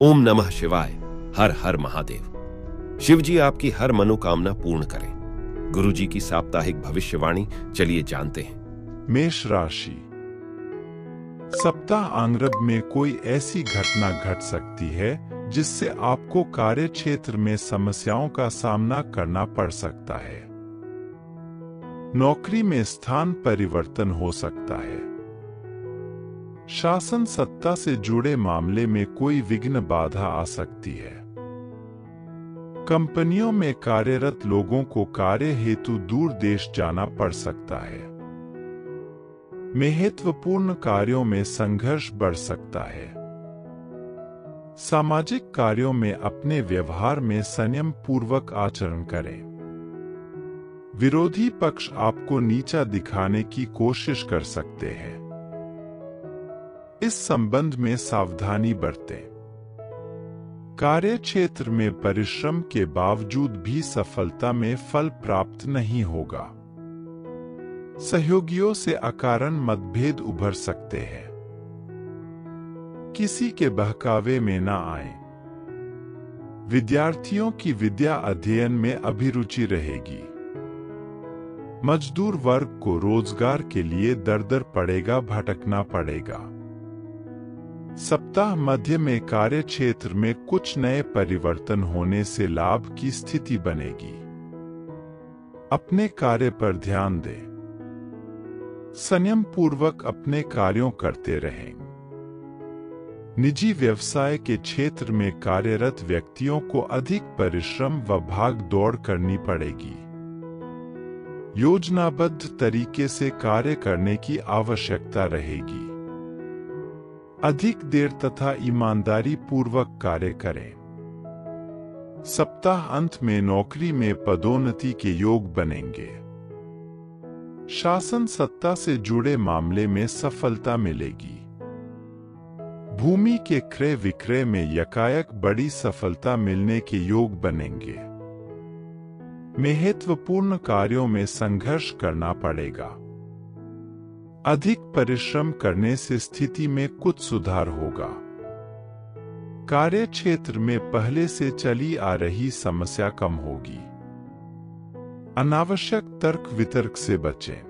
ओम नमः शिवाय। हर हर महादेव। शिव जी आपकी हर मनोकामना पूर्ण करें। गुरु जी की साप्ताहिक भविष्यवाणी चलिए जानते हैं। मेष राशि। सप्ताह आरंभ में कोई ऐसी घटना घट सकती है जिससे आपको कार्य क्षेत्र में समस्याओं का सामना करना पड़ सकता है। नौकरी में स्थान परिवर्तन हो सकता है। शासन सत्ता से जुड़े मामले में कोई विघ्न बाधा आ सकती है। कंपनियों में कार्यरत लोगों को कार्य हेतु दूर देश जाना पड़ सकता है। महत्वपूर्ण कार्यों में संघर्ष बढ़ सकता है। सामाजिक कार्यों में अपने व्यवहार में संयम पूर्वक आचरण करें। विरोधी पक्ष आपको नीचा दिखाने की कोशिश कर सकते हैं। इस संबंध में सावधानी बरतें। कार्य क्षेत्र में परिश्रम के बावजूद भी सफलता में फल प्राप्त नहीं होगा। सहयोगियों से अकारण मतभेद उभर सकते हैं। किसी के बहकावे में न आए। विद्यार्थियों की विद्या अध्ययन में अभिरुचि रहेगी। मजदूर वर्ग को रोजगार के लिए दर पड़ेगा, भटकना पड़ेगा। सप्ताह मध्य में कार्य क्षेत्र में कुछ नए परिवर्तन होने से लाभ की स्थिति बनेगी। अपने कार्य पर ध्यान दें। संयम पूर्वक अपने कार्यों करते रहें। निजी व्यवसाय के क्षेत्र में कार्यरत व्यक्तियों को अधिक परिश्रम व भाग दौड़ करनी पड़ेगी। योजनाबद्ध तरीके से कार्य करने की आवश्यकता रहेगी। अधिक देर तथा ईमानदारी पूर्वक कार्य करें। सप्ताह अंत में नौकरी में पदोन्नति के योग बनेंगे। शासन सत्ता से जुड़े मामले में सफलता मिलेगी। भूमि के क्रय विक्रय में यकायक बड़ी सफलता मिलने के योग बनेंगे। महत्वपूर्ण कार्यों में संघर्ष करना पड़ेगा। अधिक परिश्रम करने से स्थिति में कुछ सुधार होगा। कार्य क्षेत्र में पहले से चली आ रही समस्या कम होगी। अनावश्यक तर्क वितर्क से बचें।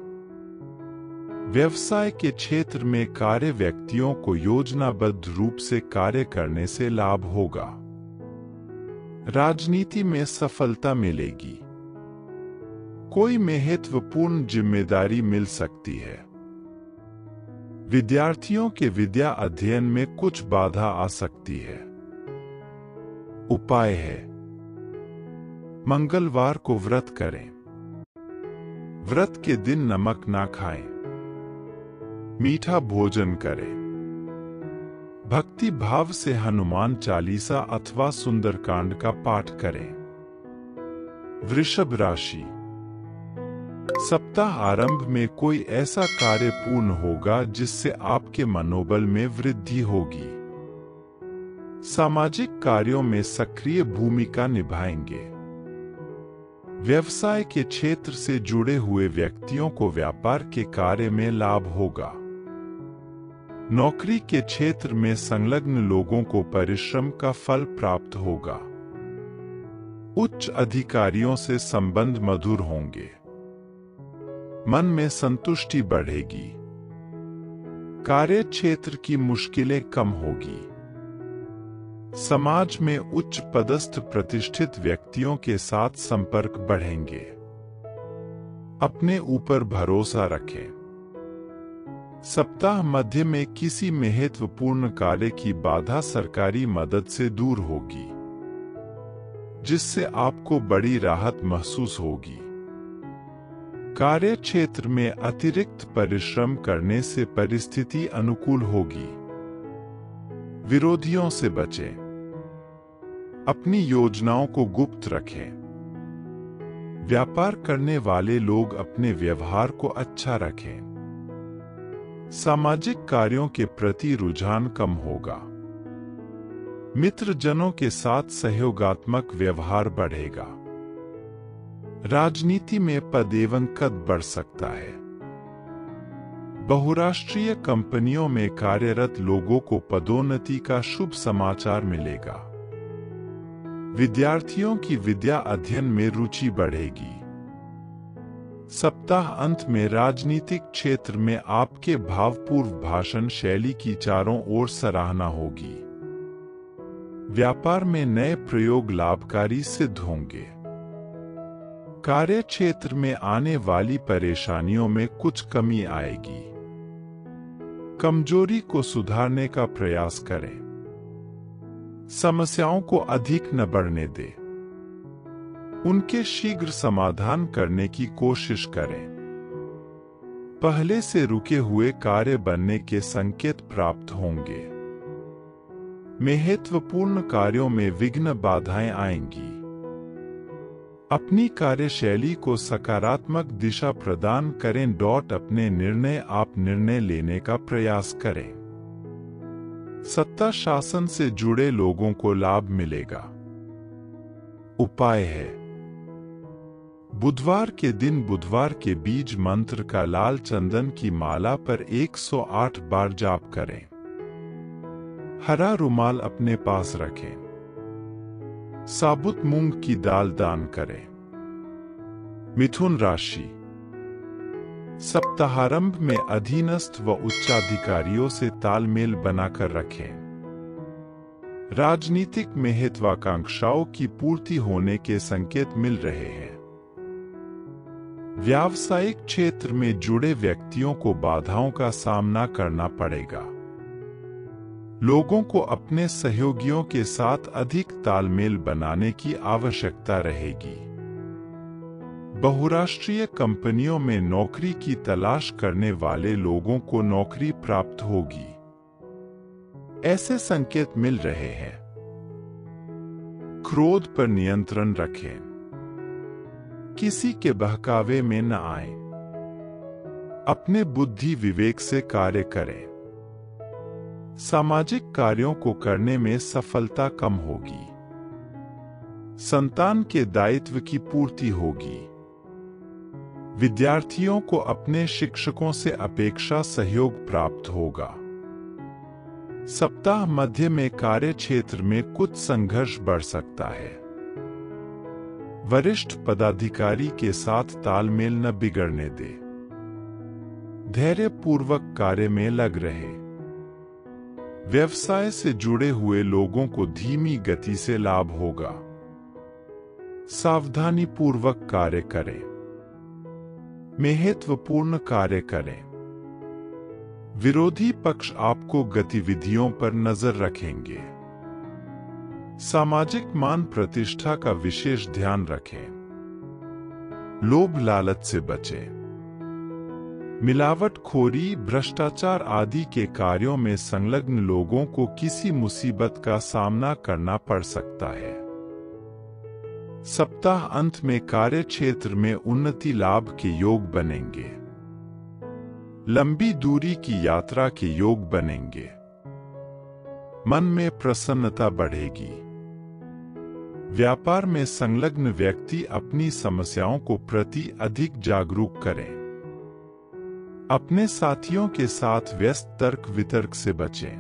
व्यवसाय के क्षेत्र में कार्य व्यक्तियों को योजनाबद्ध रूप से कार्य करने से लाभ होगा। राजनीति में सफलता मिलेगी। कोई महत्वपूर्ण जिम्मेदारी मिल सकती है। विद्यार्थियों के विद्या अध्ययन में कुछ बाधा आ सकती है। उपाय है, मंगलवार को व्रत करें। व्रत के दिन नमक ना खाएं। मीठा भोजन करें। भक्ति भाव से हनुमान चालीसा अथवा सुंदरकांड का पाठ करें। वृषभ राशि। सप्ताह आरंभ में कोई ऐसा कार्य पूर्ण होगा जिससे आपके मनोबल में वृद्धि होगी। सामाजिक कार्यों में सक्रिय भूमिका निभाएंगे। व्यवसाय के क्षेत्र से जुड़े हुए व्यक्तियों को व्यापार के कार्य में लाभ होगा। नौकरी के क्षेत्र में संलग्न लोगों को परिश्रम का फल प्राप्त होगा। उच्च अधिकारियों से संबंध मधुर होंगे। मन में संतुष्टि बढ़ेगी। कार्य क्षेत्र की मुश्किलें कम होगी। समाज में उच्च पदस्थ प्रतिष्ठित व्यक्तियों के साथ संपर्क बढ़ेंगे। अपने ऊपर भरोसा रखें। सप्ताह मध्य में किसी महत्वपूर्ण कार्य की बाधा सरकारी मदद से दूर होगी, जिससे आपको बड़ी राहत महसूस होगी। कार्य क्षेत्र में अतिरिक्त परिश्रम करने से परिस्थिति अनुकूल होगी। विरोधियों से बचें। अपनी योजनाओं को गुप्त रखें। व्यापार करने वाले लोग अपने व्यवहार को अच्छा रखें। सामाजिक कार्यों के प्रति रुझान कम होगा। मित्रजनों के साथ सहयोगात्मक व्यवहार बढ़ेगा। राजनीति में पद एवं कद बढ़ सकता है। बहुराष्ट्रीय कंपनियों में कार्यरत लोगों को पदोन्नति का शुभ समाचार मिलेगा। विद्यार्थियों की विद्या अध्ययन में रुचि बढ़ेगी। सप्ताह अंत में राजनीतिक क्षेत्र में आपके भावपूर्ण भाषण शैली की चारों ओर सराहना होगी। व्यापार में नए प्रयोग लाभकारी सिद्ध होंगे। कार्य क्षेत्र में आने वाली परेशानियों में कुछ कमी आएगी। कमजोरी को सुधारने का प्रयास करें। समस्याओं को अधिक न बढ़ने दें। उनके शीघ्र समाधान करने की कोशिश करें। पहले से रुके हुए कार्य बनने के संकेत प्राप्त होंगे। महत्वपूर्ण कार्यों में विघ्न बाधाएं आएंगी। अपनी कार्यशैली को सकारात्मक दिशा प्रदान करें। अपने निर्णय आप निर्णय लेने का प्रयास करें। सत्ता शासन से जुड़े लोगों को लाभ मिलेगा। उपाय है, बुधवार के दिन बुधवार के बीज मंत्र का लाल चंदन की माला पर 108 बार जाप करें। हरा रुमाल अपने पास रखें। साबुत मूंग की दाल दान करें। मिथुन राशि, सप्ताहारंभ में अधीनस्थ व उच्चाधिकारियों से तालमेल बनाकर रखें। राजनीतिक महत्वाकांक्षाओं की पूर्ति होने के संकेत मिल रहे हैं। व्यावसायिक क्षेत्र में जुड़े व्यक्तियों को बाधाओं का सामना करना पड़ेगा। लोगों को अपने सहयोगियों के साथ अधिक तालमेल बनाने की आवश्यकता रहेगी। बहुराष्ट्रीय कंपनियों में नौकरी की तलाश करने वाले लोगों को नौकरी प्राप्त होगी। ऐसे संकेत मिल रहे हैं। क्रोध पर नियंत्रण रखें। किसी के बहकावे में न आए। अपने बुद्धि विवेक से कार्य करें। सामाजिक कार्यों को करने में सफलता कम होगी। संतान के दायित्व की पूर्ति होगी। विद्यार्थियों को अपने शिक्षकों से अपेक्षा सहयोग प्राप्त होगा। सप्ताह मध्य में कार्य क्षेत्र में कुछ संघर्ष बढ़ सकता है। वरिष्ठ पदाधिकारी के साथ तालमेल न बिगड़ने दे। धैर्यपूर्वक कार्य में लग रहे। व्यवसाय से जुड़े हुए लोगों को धीमी गति से लाभ होगा। सावधानीपूर्वक कार्य करें। महत्वपूर्ण कार्य करें। विरोधी पक्ष आपको गतिविधियों पर नजर रखेंगे। सामाजिक मान प्रतिष्ठा का विशेष ध्यान रखें। लोभ लालच से बचें। मिलावटखोरी, भ्रष्टाचार आदि के कार्यों में संलग्न लोगों को किसी मुसीबत का सामना करना पड़ सकता है। सप्ताह अंत में कार्य क्षेत्र में उन्नति लाभ के योग बनेंगे। लंबी दूरी की यात्रा के योग बनेंगे। मन में प्रसन्नता बढ़ेगी। व्यापार में संलग्न व्यक्ति अपनी समस्याओं को प्रति अधिक जागरूक करें। अपने साथियों के साथ व्यस्त तर्क वितर्क से बचें।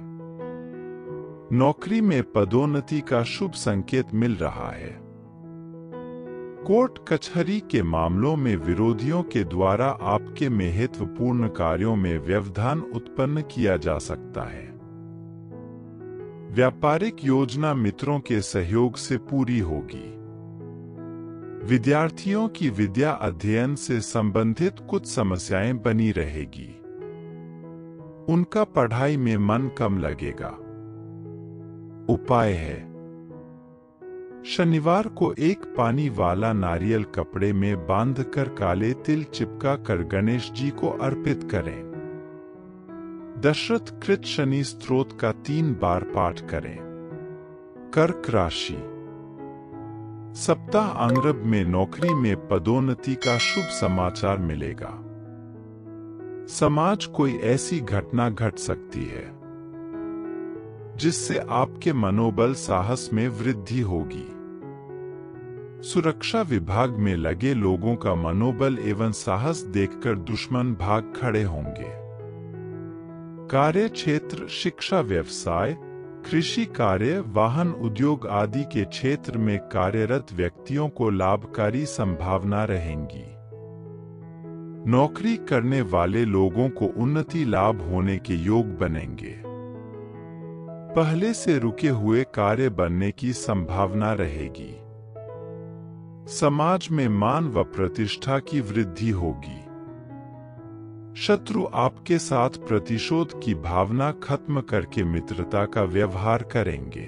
नौकरी में पदोन्नति का शुभ संकेत मिल रहा है। कोर्ट कचहरी के मामलों में विरोधियों के द्वारा आपके महत्वपूर्ण कार्यों में व्यवधान उत्पन्न किया जा सकता है। व्यापारिक योजना मित्रों के सहयोग से पूरी होगी। विद्यार्थियों की विद्या अध्ययन से संबंधित कुछ समस्याएं बनी रहेगी। उनका पढ़ाई में मन कम लगेगा। उपाय है, शनिवार को एक पानी वाला नारियल कपड़े में बांधकर काले तिल चिपका कर गणेश जी को अर्पित करें। दशरथ कृत शनि स्तोत्र का 3 बार पाठ करें। कर्क राशि, सप्ताह आरंभ में नौकरी में पदोन्नति का शुभ समाचार मिलेगा। समाज कोई ऐसी घटना घट सकती है जिससे आपके मनोबल साहस में वृद्धि होगी। सुरक्षा विभाग में लगे लोगों का मनोबल एवं साहस देखकर दुश्मन भाग खड़े होंगे। कार्य क्षेत्र शिक्षा, व्यवसाय, कृषि कार्य, वाहन उद्योग आदि के क्षेत्र में कार्यरत व्यक्तियों को लाभकारी संभावना रहेंगी। नौकरी करने वाले लोगों को उन्नति लाभ होने के योग बनेंगे। पहले से रुके हुए कार्य बनने की संभावना रहेगी। समाज में मान व प्रतिष्ठा की वृद्धि होगी। शत्रु आपके साथ प्रतिशोध की भावना खत्म करके मित्रता का व्यवहार करेंगे।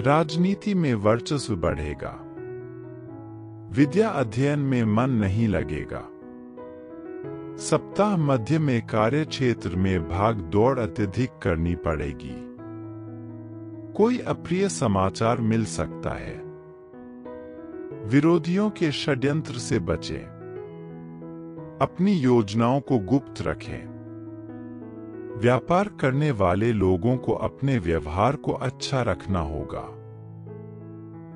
राजनीति में वर्चस्व बढ़ेगा। विद्या अध्ययन में मन नहीं लगेगा। सप्ताह मध्य में कार्य क्षेत्र में भाग दौड़ अत्यधिक करनी पड़ेगी। कोई अप्रिय समाचार मिल सकता है। विरोधियों के षड्यंत्र से बचें। अपनी योजनाओं को गुप्त रखें। व्यापार करने वाले लोगों को अपने व्यवहार को अच्छा रखना होगा।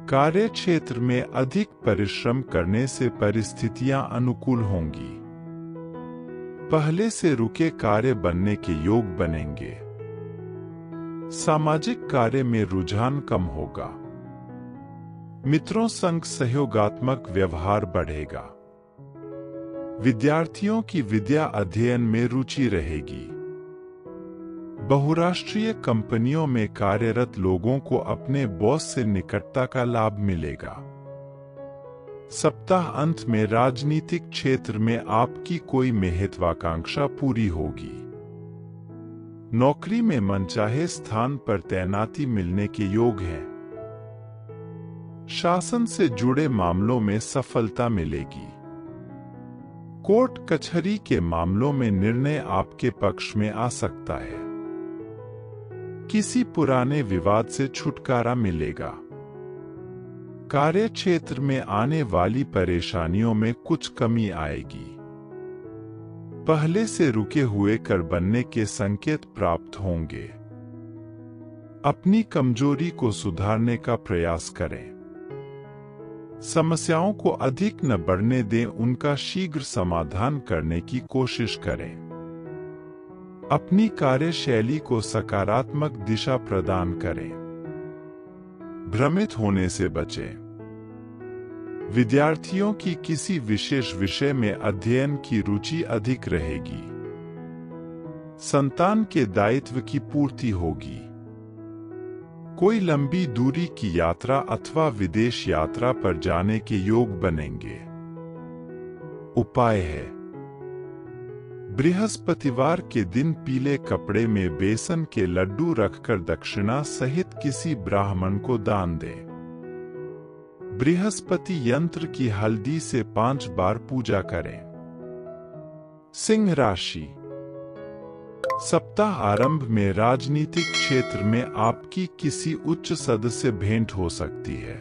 कार्य क्षेत्र में अधिक परिश्रम करने से परिस्थितियां अनुकूल होंगी। पहले से रुके कार्य बनने के योग बनेंगे। सामाजिक कार्य में रुझान कम होगा। मित्रों संग सहयोगात्मक व्यवहार बढ़ेगा। विद्यार्थियों की विद्या अध्ययन में रुचि रहेगी। बहुराष्ट्रीय कंपनियों में कार्यरत लोगों को अपने बॉस से निकटता का लाभ मिलेगा। सप्ताह अंत में राजनीतिक क्षेत्र में आपकी कोई महत्वाकांक्षा पूरी होगी। नौकरी में मनचाहे स्थान पर तैनाती मिलने के योग हैं। शासन से जुड़े मामलों में सफलता मिलेगी। कोर्ट कचहरी के मामलों में निर्णय आपके पक्ष में आ सकता है। किसी पुराने विवाद से छुटकारा मिलेगा। कार्य क्षेत्र में आने वाली परेशानियों में कुछ कमी आएगी। पहले से रुके हुए कर बनने के संकेत प्राप्त होंगे। अपनी कमजोरी को सुधारने का प्रयास करें। समस्याओं को अधिक न बढ़ने दें, उनका शीघ्र समाधान करने की कोशिश करें। अपनी कार्यशैली को सकारात्मक दिशा प्रदान करें। भ्रमित होने से बचें। विद्यार्थियों की किसी विशेष विषय में अध्ययन की रुचि अधिक रहेगी। संतान के दायित्व की पूर्ति होगी। कोई लंबी दूरी की यात्रा अथवा विदेश यात्रा पर जाने के योग बनेंगे। उपाय है, बृहस्पतिवार के दिन पीले कपड़े में बेसन के लड्डू रखकर दक्षिणा सहित किसी ब्राह्मण को दान दें। बृहस्पति यंत्र की हल्दी से 5 बार पूजा करें। सिंह राशि। सप्ताह आरंभ में राजनीतिक क्षेत्र में आपकी किसी उच्च सदस्य भेंट हो सकती है,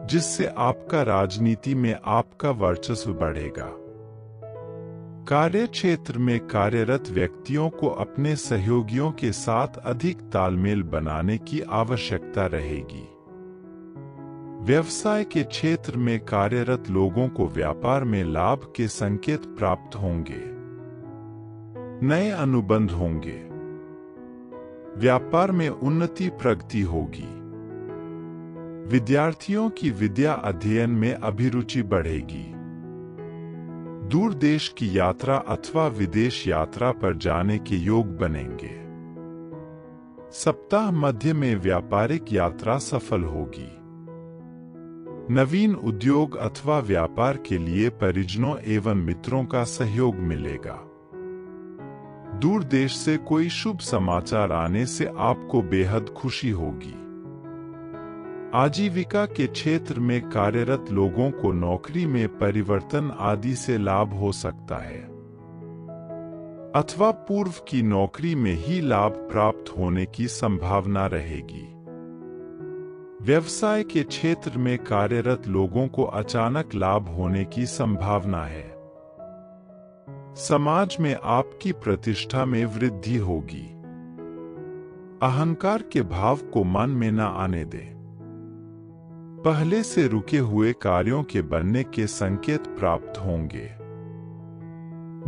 जिससे आपका राजनीति में आपका वर्चस्व बढ़ेगा। कार्य क्षेत्र में कार्यरत व्यक्तियों को अपने सहयोगियों के साथ अधिक तालमेल बनाने की आवश्यकता रहेगी। व्यवसाय के क्षेत्र में कार्यरत लोगों को व्यापार में लाभ के संकेत प्राप्त होंगे। नए अनुबंध होंगे। व्यापार में उन्नति प्रगति होगी। विद्यार्थियों की विद्या अध्ययन में अभिरुचि बढ़ेगी। दूर देश की यात्रा अथवा विदेश यात्रा पर जाने के योग बनेंगे। सप्ताह मध्य में व्यापारिक यात्रा सफल होगी। नवीन उद्योग अथवा व्यापार के लिए परिजनों एवं मित्रों का सहयोग मिलेगा। दूर देश से कोई शुभ समाचार आने से आपको बेहद खुशी होगी। आजीविका के क्षेत्र में कार्यरत लोगों को नौकरी में परिवर्तन आदि से लाभ हो सकता है, अथवा पूर्व की नौकरी में ही लाभ प्राप्त होने की संभावना रहेगी। व्यवसाय के क्षेत्र में कार्यरत लोगों को अचानक लाभ होने की संभावना है। समाज में आपकी प्रतिष्ठा में वृद्धि होगी। अहंकार के भाव को मन में न आने दें। पहले से रुके हुए कार्यों के बनने के संकेत प्राप्त होंगे।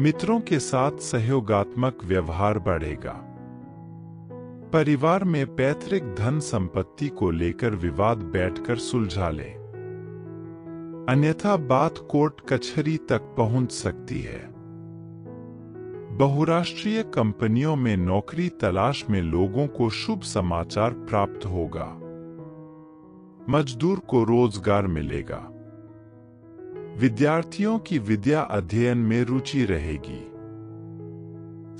मित्रों के साथ सहयोगात्मक व्यवहार बढ़ेगा। परिवार में पैतृक धन संपत्ति को लेकर विवाद बैठकर सुलझा ले, अन्यथा बात कोर्ट कचहरी तक पहुंच सकती है। बहुराष्ट्रीय कंपनियों में नौकरी तलाश में लोगों को शुभ समाचार प्राप्त होगा। मजदूर को रोजगार मिलेगा। विद्यार्थियों की विद्या अध्ययन में रुचि रहेगी।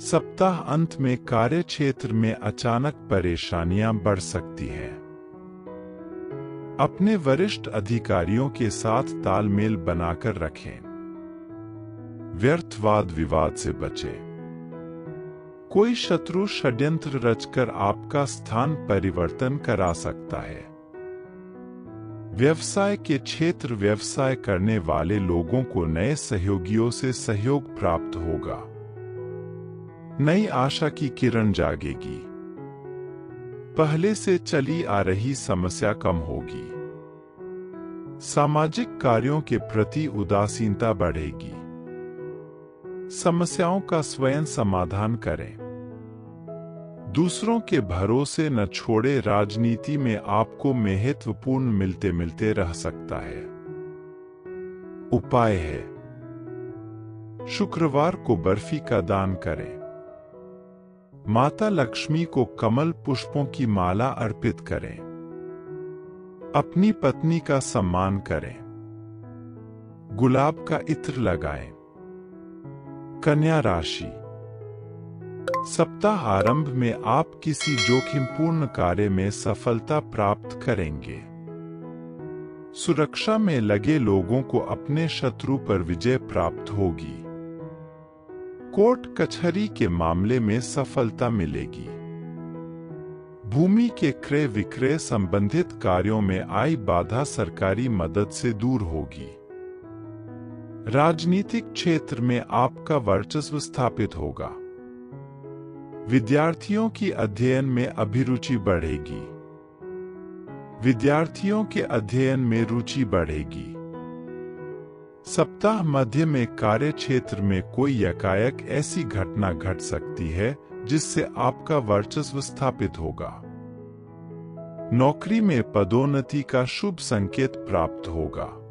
सप्ताह अंत में कार्य क्षेत्र में अचानक परेशानियां बढ़ सकती हैं। अपने वरिष्ठ अधिकारियों के साथ तालमेल बनाकर रखें। व्यर्थ वाद विवाद से बचें। कोई शत्रु षड्यंत्र रचकर आपका स्थान परिवर्तन करा सकता है। व्यवसाय के क्षेत्र व्यवसाय करने वाले लोगों को नए सहयोगियों से सहयोग प्राप्त होगा। नई आशा की किरण जागेगी। पहले से चली आ रही समस्या कम होगी। सामाजिक कार्यों के प्रति उदासीनता बढ़ेगी। समस्याओं का स्वयं समाधान करें। दूसरों के भरोसे न छोड़े। राजनीति में आपको महत्वपूर्ण मिलते मिलते रह सकता है। उपाय है, शुक्रवार को बर्फी का दान करें। माता लक्ष्मी को कमल पुष्पों की माला अर्पित करें। अपनी पत्नी का सम्मान करें। गुलाब का इत्र लगाएं। कन्या राशि, सप्ताह आरंभ में आप किसी जोखिमपूर्ण कार्य में सफलता प्राप्त करेंगे। सुरक्षा में लगे लोगों को अपने शत्रु पर विजय प्राप्त होगी। कोर्ट कचहरी के मामले में सफलता मिलेगी। भूमि के क्रय विक्रय संबंधित कार्यों में आई बाधा सरकारी मदद से दूर होगी। राजनीतिक क्षेत्र में आपका वर्चस्व स्थापित होगा। विद्यार्थियों की अध्ययन में अभिरुचि बढ़ेगी। विद्यार्थियों के अध्ययन में रुचि बढ़ेगी। सप्ताह मध्य में कार्य क्षेत्र में कोई एकाएक ऐसी घटना घट सकती है जिससे आपका वर्चस्व स्थापित होगा। नौकरी में पदोन्नति का शुभ संकेत प्राप्त होगा।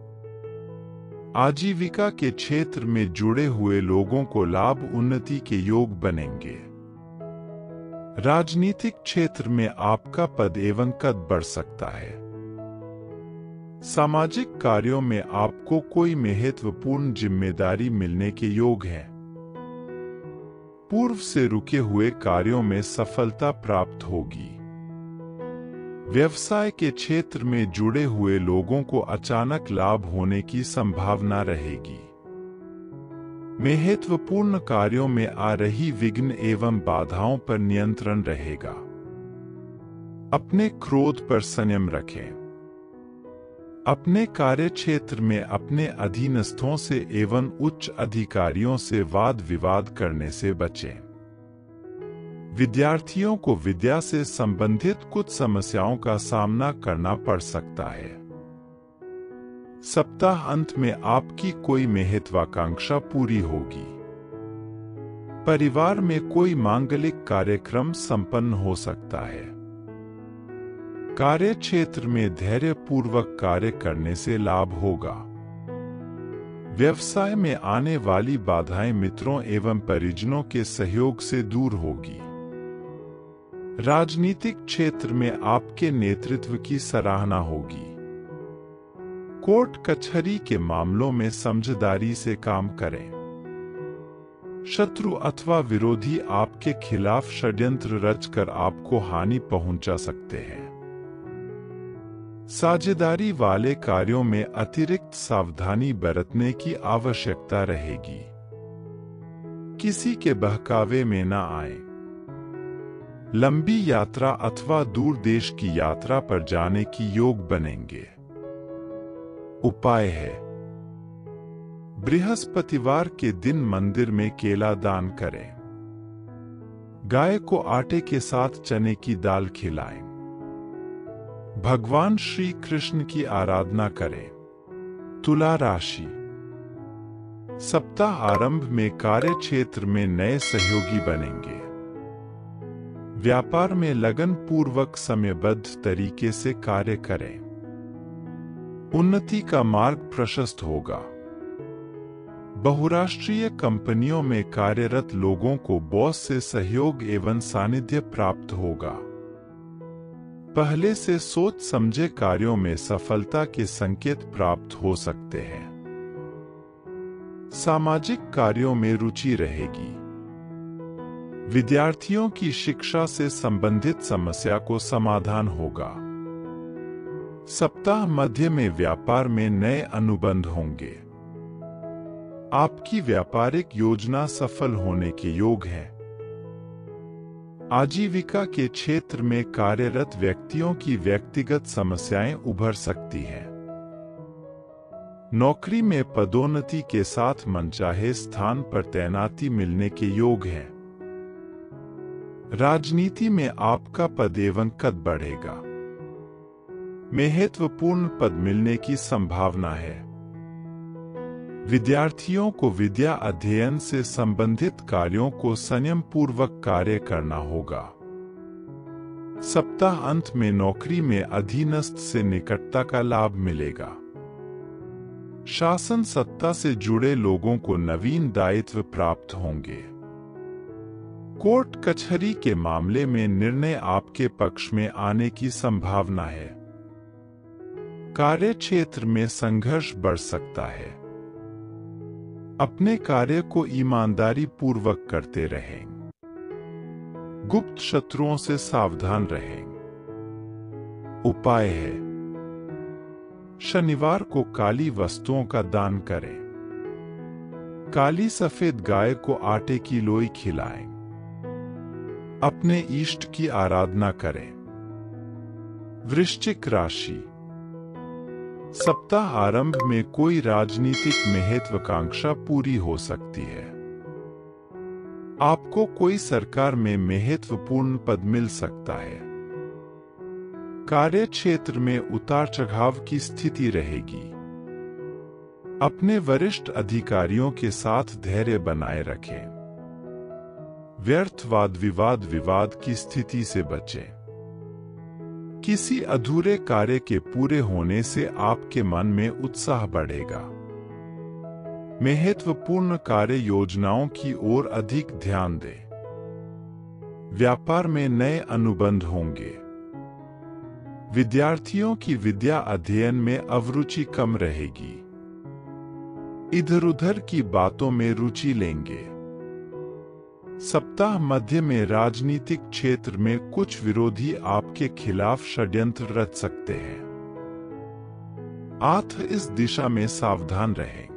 आजीविका के क्षेत्र में जुड़े हुए लोगों को लाभ उन्नति के योग बनेंगे। राजनीतिक क्षेत्र में आपका पद एवं कद बढ़ सकता है। सामाजिक कार्यों में आपको कोई महत्वपूर्ण जिम्मेदारी मिलने के योग है। पूर्व से रुके हुए कार्यों में सफलता प्राप्त होगी। व्यवसाय के क्षेत्र में जुड़े हुए लोगों को अचानक लाभ होने की संभावना रहेगी। महत्वपूर्ण कार्यों में आ रही विघ्न एवं बाधाओं पर नियंत्रण रहेगा। अपने क्रोध पर संयम रखें। अपने कार्य क्षेत्र में अपने अधीनस्थों से एवं उच्च अधिकारियों से वाद विवाद करने से बचें। विद्यार्थियों को विद्या से संबंधित कुछ समस्याओं का सामना करना पड़ सकता है। सप्ताह अंत में आपकी कोई महत्वाकांक्षा पूरी होगी। परिवार में कोई मांगलिक कार्यक्रम संपन्न हो सकता है। कार्य क्षेत्र में धैर्यपूर्वक कार्य करने से लाभ होगा। व्यवसाय में आने वाली बाधाएं मित्रों एवं परिजनों के सहयोग से दूर होगी। राजनीतिक क्षेत्र में आपके नेतृत्व की सराहना होगी। कोर्ट कचहरी के मामलों में समझदारी से काम करें। शत्रु अथवा विरोधी आपके खिलाफ षड्यंत्र रचकर आपको हानि पहुंचा सकते हैं। साझेदारी वाले कार्यों में अतिरिक्त सावधानी बरतने की आवश्यकता रहेगी। किसी के बहकावे में न आए। लंबी यात्रा अथवा दूर देश की यात्रा पर जाने की योग बनेंगे। उपाय है, बृहस्पतिवार के दिन मंदिर में केला दान करें। गाय को आटे के साथ चने की दाल खिलाएं। भगवान श्री कृष्ण की आराधना करें। तुला राशि, सप्ताह आरंभ में कार्य क्षेत्र में नए सहयोगी बनेंगे। व्यापार में लगन पूर्वक समयबद्ध तरीके से कार्य करें। उन्नति का मार्ग प्रशस्त होगा। बहुराष्ट्रीय कंपनियों में कार्यरत लोगों को बॉस से सहयोग एवं सानिध्य प्राप्त होगा। पहले से सोच समझे कार्यों में सफलता के संकेत प्राप्त हो सकते हैं। सामाजिक कार्यों में रुचि रहेगी। विद्यार्थियों की शिक्षा से संबंधित समस्या को समाधान होगा। सप्ताह मध्य में व्यापार में नए अनुबंध होंगे। आपकी व्यापारिक योजना सफल होने के योग है। आजीविका के क्षेत्र में कार्यरत व्यक्तियों की व्यक्तिगत समस्याएं उभर सकती हैं। नौकरी में पदोन्नति के साथ मनचाहे स्थान पर तैनाती मिलने के योग हैं। राजनीति में आपका पद एवं कद बढ़ेगा। महत्वपूर्ण पद मिलने की संभावना है। विद्यार्थियों को विद्या अध्ययन से संबंधित कार्यों को संयम पूर्वक कार्य करना होगा। सप्ताह अंत में नौकरी में अधीनस्थ से निकटता का लाभ मिलेगा। शासन सत्ता से जुड़े लोगों को नवीन दायित्व प्राप्त होंगे। कोर्ट कचहरी के मामले में निर्णय आपके पक्ष में आने की संभावना है। कार्य क्षेत्र में संघर्ष बढ़ सकता है। अपने कार्य को ईमानदारी पूर्वक करते रहें। गुप्त शत्रुओं से सावधान रहें। उपाय है, शनिवार को काली वस्तुओं का दान करें। काली सफेद गाय को आटे की लोई खिलाएं। अपने इष्ट की आराधना करें। वृश्चिक राशि। सप्ताह आरंभ में कोई राजनीतिक महत्वाकांक्षा पूरी हो सकती है। आपको कोई सरकार में महत्वपूर्ण पद मिल सकता है। कार्य क्षेत्र में उतार चढ़ाव की स्थिति रहेगी। अपने वरिष्ठ अधिकारियों के साथ धैर्य बनाए रखें। व्यर्थ वाद विवाद की स्थिति से बचें। किसी अधूरे कार्य के पूरे होने से आपके मन में उत्साह बढ़ेगा। महत्वपूर्ण कार्य योजनाओं की ओर अधिक ध्यान दें। व्यापार में नए अनुबंध होंगे। विद्यार्थियों की विद्या अध्ययन में अभिरुचि कम रहेगी। इधर-उधर की बातों में रुचि लेंगे। सप्ताह मध्य में राजनीतिक क्षेत्र में कुछ विरोधी आपके खिलाफ षड्यंत्र रच सकते हैं। आप इस दिशा में सावधान रहें।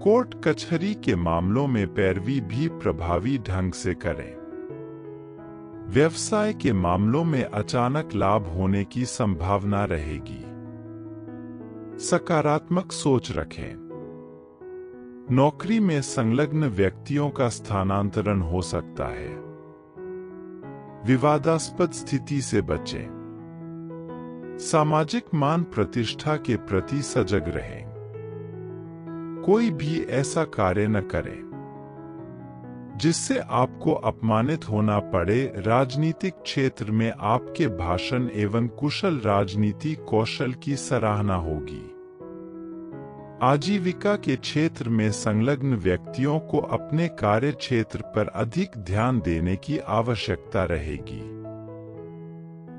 कोर्ट कचहरी के मामलों में पैरवी भी प्रभावी ढंग से करें। व्यवसाय के मामलों में अचानक लाभ होने की संभावना रहेगी। सकारात्मक सोच रखें। नौकरी में संलग्न व्यक्तियों का स्थानांतरण हो सकता है। विवादास्पद स्थिति से बचें। सामाजिक मान प्रतिष्ठा के प्रति सजग रहें। कोई भी ऐसा कार्य न करें जिससे आपको अपमानित होना पड़े। राजनीतिक क्षेत्र में आपके भाषण एवं कुशल राजनीति कौशल की सराहना होगी। आजीविका के क्षेत्र में संलग्न व्यक्तियों को अपने कार्य क्षेत्र पर अधिक ध्यान देने की आवश्यकता रहेगी।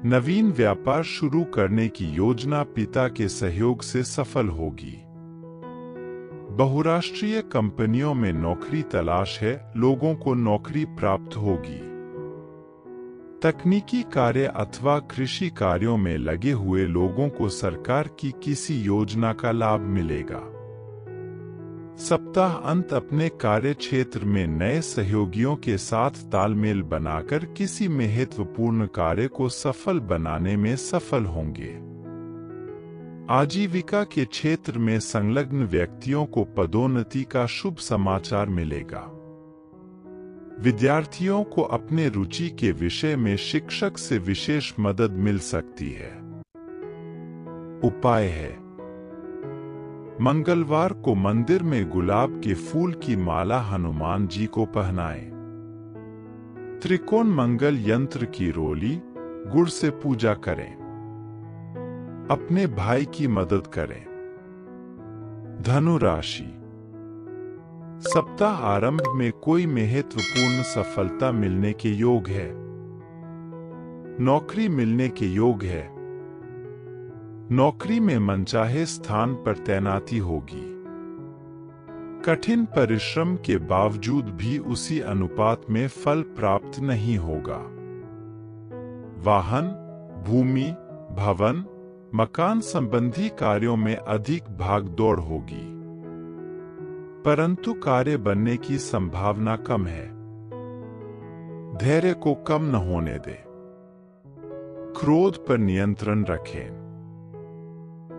नवीन व्यापार शुरू करने की योजना पिता के सहयोग से सफल होगी। बहुराष्ट्रीय कंपनियों में नौकरी तलाश है। लोगों को नौकरी प्राप्त होगी। तकनीकी कार्य अथवा कृषि कार्यों में लगे हुए लोगों को सरकार की किसी योजना का लाभ मिलेगा। सप्ताह अंत अपने कार्य क्षेत्र में नए सहयोगियों के साथ तालमेल बनाकर किसी महत्वपूर्ण कार्य को सफल बनाने में सफल होंगे। आजीविका के क्षेत्र में संलग्न व्यक्तियों को पदोन्नति का शुभ समाचार मिलेगा। विद्यार्थियों को अपने रुचि के विषय में शिक्षक से विशेष मदद मिल सकती है। उपाय है, मंगलवार को मंदिर में गुलाब के फूल की माला हनुमान जी को पहनाएं। त्रिकोण मंगल यंत्र की रोली गुड़ से पूजा करें। अपने भाई की मदद करें। धनु राशि। सप्ताह आरंभ में कोई महत्वपूर्ण सफलता मिलने के योग है। नौकरी मिलने के योग है। नौकरी में मनचाहे स्थान पर तैनाती होगी। कठिन परिश्रम के बावजूद भी उसी अनुपात में फल प्राप्त नहीं होगा। वाहन, भूमि, भवन, मकान संबंधी कार्यों में अधिक भागदौड़ होगी, परंतु कार्य बनने की संभावना कम है। धैर्य को कम न होने दें। क्रोध पर नियंत्रण रखें।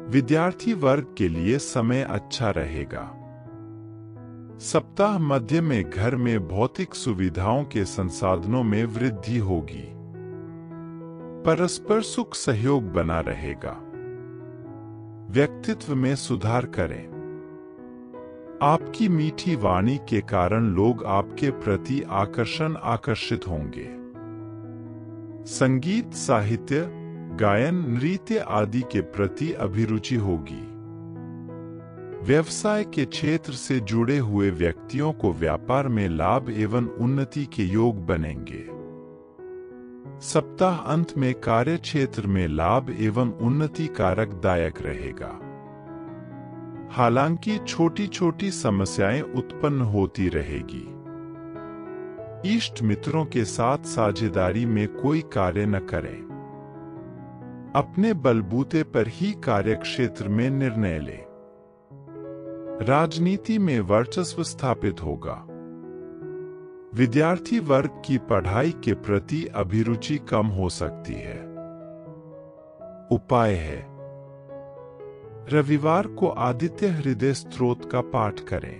विद्यार्थी वर्ग के लिए समय अच्छा रहेगा। सप्ताह मध्य में घर में भौतिक सुविधाओं के संसाधनों में वृद्धि होगी। परस्पर सुख सहयोग बना रहेगा। व्यक्तित्व में सुधार करें। आपकी मीठी वाणी के कारण लोग आपके प्रति आकर्षित होंगे। संगीत, साहित्य, गायन, नृत्य आदि के प्रति अभिरुचि होगी। व्यवसाय के क्षेत्र से जुड़े हुए व्यक्तियों को व्यापार में लाभ एवं उन्नति के योग बनेंगे। सप्ताह अंत में कार्य क्षेत्र में लाभ एवं उन्नति कारकदायक रहेगा। हालांकि छोटी छोटी समस्याएं उत्पन्न होती रहेगी। इष्ट मित्रों के साथ साझेदारी में कोई कार्य न करें। अपने बलबूते पर ही कार्यक्षेत्र में निर्णय लें। राजनीति में वर्चस्व स्थापित होगा। विद्यार्थी वर्ग की पढ़ाई के प्रति अभिरुचि कम हो सकती है। उपाय है, रविवार को आदित्य हृदय स्तोत्र का पाठ करें।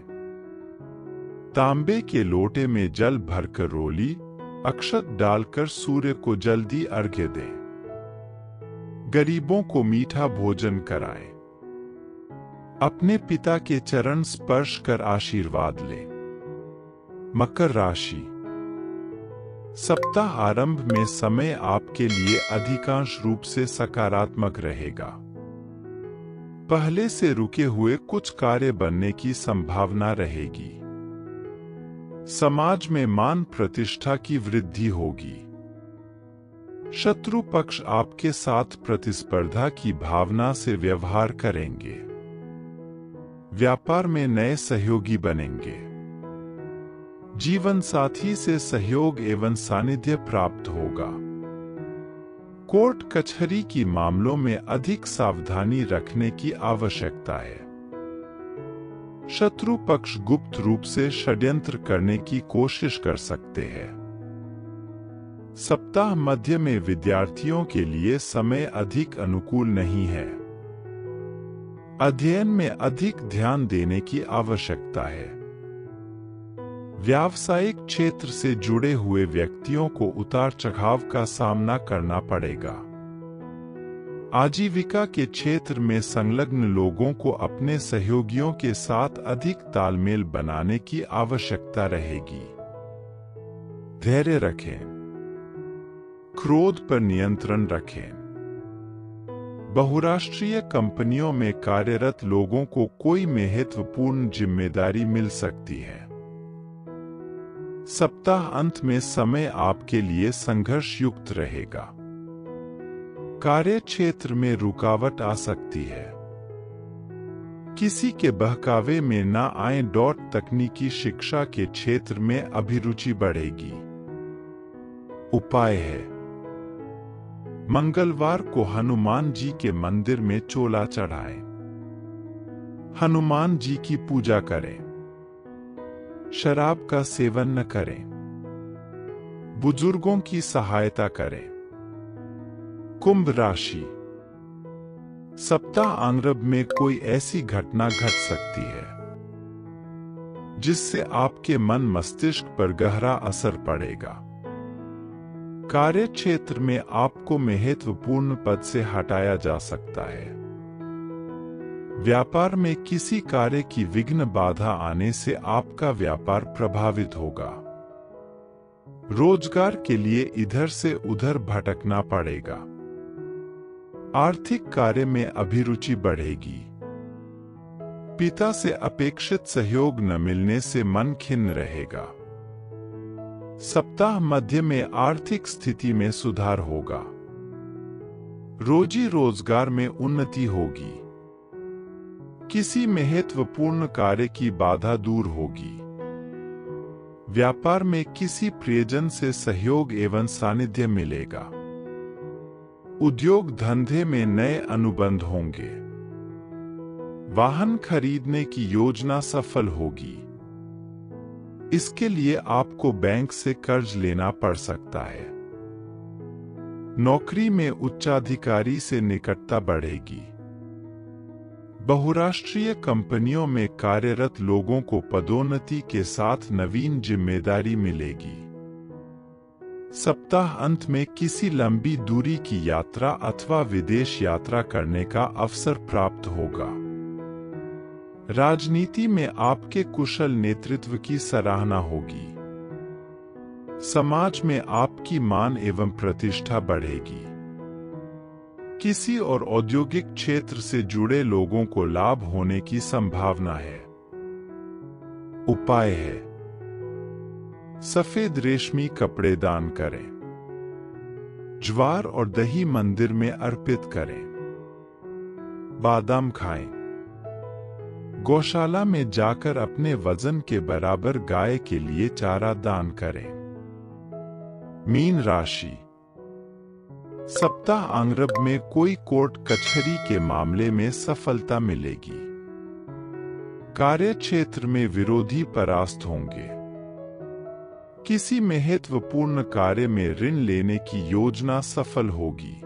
तांबे के लोटे में जल भरकर रोली, अक्षत डालकर सूर्य को जल्दी अर्घ्य दें। गरीबों को मीठा भोजन कराएं। अपने पिता के चरण स्पर्श कर आशीर्वाद लें। मकर राशि। सप्ताह आरंभ में समय आपके लिए अधिकांश रूप से सकारात्मक रहेगा। पहले से रुके हुए कुछ कार्य बनने की संभावना रहेगी। समाज में मान प्रतिष्ठा की वृद्धि होगी। शत्रु पक्ष आपके साथ प्रतिस्पर्धा की भावना से व्यवहार करेंगे। व्यापार में नए सहयोगी बनेंगे। जीवन साथी से सहयोग एवं सानिध्य प्राप्त होगा। कोर्ट कचहरी की मामलों में अधिक सावधानी रखने की आवश्यकता है। शत्रु पक्ष गुप्त रूप से षड्यंत्र करने की कोशिश कर सकते हैं। सप्ताह मध्य में विद्यार्थियों के लिए समय अधिक अनुकूल नहीं है। अध्ययन में अधिक ध्यान देने की आवश्यकता है। व्यावसायिक क्षेत्र से जुड़े हुए व्यक्तियों को उतार चढ़ाव का सामना करना पड़ेगा। आजीविका के क्षेत्र में संलग्न लोगों को अपने सहयोगियों के साथ अधिक तालमेल बनाने की आवश्यकता रहेगी। धैर्य रखें। क्रोध पर नियंत्रण रखें। बहुराष्ट्रीय कंपनियों में कार्यरत लोगों को कोई महत्वपूर्ण जिम्मेदारी मिल सकती है। सप्ताह अंत में समय आपके लिए संघर्ष युक्त रहेगा। कार्य क्षेत्र में रुकावट आ सकती है। किसी के बहकावे में न आए। तकनीकी शिक्षा के क्षेत्र में अभिरुचि बढ़ेगी। उपाय है, मंगलवार को हनुमान जी के मंदिर में चोला चढ़ाएं। हनुमान जी की पूजा करें। शराब का सेवन न करें। बुजुर्गों की सहायता करें। कुंभ राशि। सप्ताह आरंभ में कोई ऐसी घटना घट सकती है जिससे आपके मन मस्तिष्क पर गहरा असर पड़ेगा। कार्य क्षेत्र में आपको महत्वपूर्ण पद से हटाया जा सकता है। व्यापार में किसी कार्य की विघ्न बाधा आने से आपका व्यापार प्रभावित होगा। रोजगार के लिए इधर से उधर भटकना पड़ेगा। आर्थिक कार्य में अभिरुचि बढ़ेगी। पिता से अपेक्षित सहयोग न मिलने से मन खिन्न रहेगा। सप्ताह मध्य में आर्थिक स्थिति में सुधार होगा। रोजी रोजगार में उन्नति होगी। किसी महत्वपूर्ण कार्य की बाधा दूर होगी। व्यापार में किसी प्रियजन से सहयोग एवं सानिध्य मिलेगा। उद्योग धंधे में नए अनुबंध होंगे। वाहन खरीदने की योजना सफल होगी। इसके लिए आपको बैंक से कर्ज लेना पड़ सकता है। नौकरी में उच्चाधिकारी से निकटता बढ़ेगी। बहुराष्ट्रीय कंपनियों में कार्यरत लोगों को पदोन्नति के साथ नवीन जिम्मेदारी मिलेगी। सप्ताह अंत में किसी लंबी दूरी की यात्रा अथवा विदेश यात्रा करने का अवसर प्राप्त होगा। राजनीति में आपके कुशल नेतृत्व की सराहना होगी। समाज में आपकी मान एवं प्रतिष्ठा बढ़ेगी। किसी और औद्योगिक क्षेत्र से जुड़े लोगों को लाभ होने की संभावना है। उपाय है, सफेद रेशमी कपड़े दान करें। ज्वार और दही मंदिर में अर्पित करें। बादाम खाएं। गौशाला में जाकर अपने वजन के बराबर गाय के लिए चारा दान करें। मीन राशि, सप्ताह आरंभ में कोई कोर्ट कचहरी के मामले में सफलता मिलेगी। कार्य क्षेत्र में विरोधी परास्त होंगे। किसी महत्वपूर्ण कार्य में ऋण लेने की योजना सफल होगी।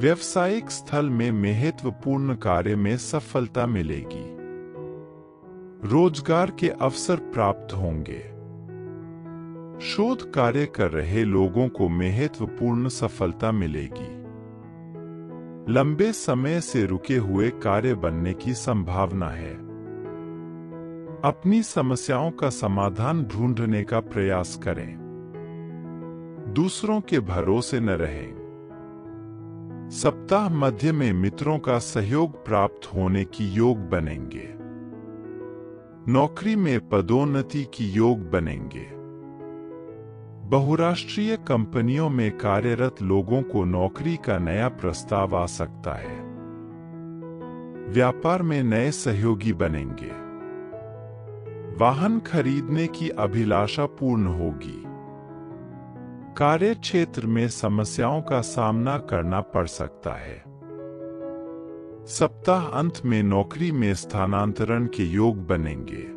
व्यावसायिक स्थल में महत्वपूर्ण कार्य में सफलता मिलेगी। रोजगार के अवसर प्राप्त होंगे। शोध कार्य कर रहे लोगों को महत्वपूर्ण सफलता मिलेगी। लंबे समय से रुके हुए कार्य बनने की संभावना है। अपनी समस्याओं का समाधान ढूंढने का प्रयास करें। दूसरों के भरोसे न रहें। सप्ताह मध्य में मित्रों का सहयोग प्राप्त होने की योग बनेंगे। नौकरी में पदोन्नति की योग बनेंगे। बहुराष्ट्रीय कंपनियों में कार्यरत लोगों को नौकरी का नया प्रस्ताव आ सकता है। व्यापार में नए सहयोगी बनेंगे। वाहन खरीदने की अभिलाषा पूर्ण होगी। कार्य क्षेत्र में समस्याओं का सामना करना पड़ सकता है। सप्ताह अंत में नौकरी में स्थानांतरण के योग बनेंगे।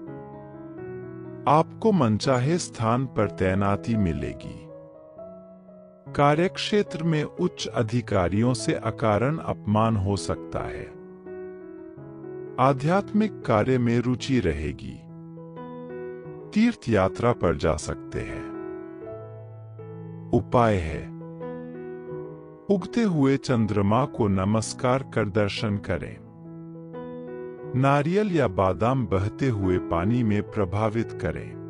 आपको मनचाहे स्थान पर तैनाती मिलेगी। कार्यक्षेत्र में उच्च अधिकारियों से अकारण अपमान हो सकता है। आध्यात्मिक कार्य में रुचि रहेगी। तीर्थ यात्रा पर जा सकते हैं। उपाय है, उगते हुए चंद्रमा को नमस्कार कर दर्शन करें। नारियल या बादाम बहते हुए पानी में प्रभावित करें।